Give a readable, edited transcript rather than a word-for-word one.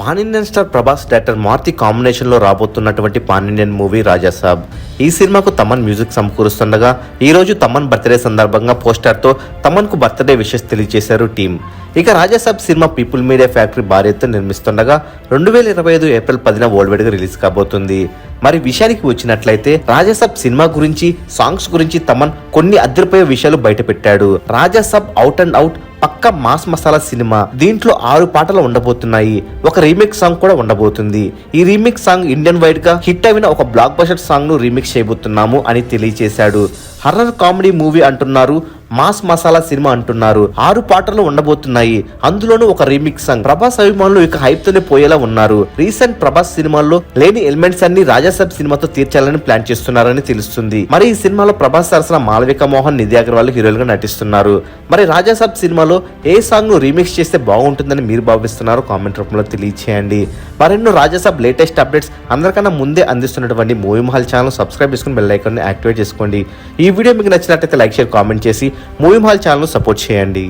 Pan Indian star Prabhas director Maruthi combination లో రాబోతున్నటువంటి pan Indian movie Raja Saab. ఈ సినిమాకు తమన్ మ్యూజిక్ సమకూరుస్తుండగా ఈ రోజు తమన్ బర్త్డే సందర్భంగా పోస్టర్ తో తమన్ కు బర్త్డే విషెస్ తెలియజేశారు టీం. ఇక Raja Saab cinema people media factory భార్యతో నిర్మిస్తుండగా 2025 ఏప్రిల్ 10న వరల్డ్ వైడ్ గా రిలీజ్ కాబోతుంది. మరి విషయానికి వచ్చినట్లయితే రాజాసాబ్ సినిమా గురించి, సాంగ్స్ గురించి తమన్ కొన్ని అదిరిపోయే విషయాలు బయట పెట్టాడు. రాజాసాబ్ అవుట్ అండ్ అవుట్ పక్క మాస్ మసాలా సినిమా. దీంట్లో 6 పాటలు ఉండబోతున్నాయి. ఒక రీమిక్స్ సాంగ్ కూడా ఉండబోతుంది. ఈ రీమిక్స్ సాంగ్ ఇండియన్ వైడ్ గా హిట్ అయిన ఒక బ్లాక్ బస్టర్ సాంగ్ ను రీమిక్స్ చేయబోతున్నాము అని తెలియజేశాడు. హర్రర్ కామెడీ మూవీ అంటున్నారు, మాస్ మసాలా సినిమా అంటున్నారు. 6 పాటలు ఉండబోతున్నాయి, అందులోనూ ఒక రీమిక్స్ సాంగ్. ప్రభాస్ అభిమానులు ఇక హైప్ తోనే పోయేలా ఉన్నారు. రీసెంట్ ప్రభాస్ సినిమాల్లో లేని ఎలిమెంట్స్ అన్ని రాజాసాబ్ సినిమాతో తీర్చాలని ప్లాన్ చేస్తున్నారని తెలుస్తుంది. మరి ఈ సినిమాలో ప్రభాస్ సరసన మాళవిక మోహన్, నిధి అగర్వాల్ హీరోలుగా నటిస్తున్నారు. మరి రాజాసాబ్ సినిమాలో ఏ సాంగ్ ను రీమిక్స్ చేస్తే బాగుంటుందని మీరు భావిస్తున్నారో కామెంట్ రూపంలో తెలియచేయండి. మరెన్నో రాజాసాబ్ లేటెస్ట్ అప్డేట్స్ అందరికన్నా ముందే అందిస్తున్నటువంటి మూవీ మహల్ ఛానల్ సబ్స్క్రైబ్ చేసుకుని బెల్ ఐకాన్ ని యాక్టివేట్ చేసుకోండి. ఈ వీడియో మీకు నచ్చినట్లయితే లైక్, షేర్, కామెంట్ చేసి మూవీ మహల్ ఛానల్ సపోర్ట్ చేయండి.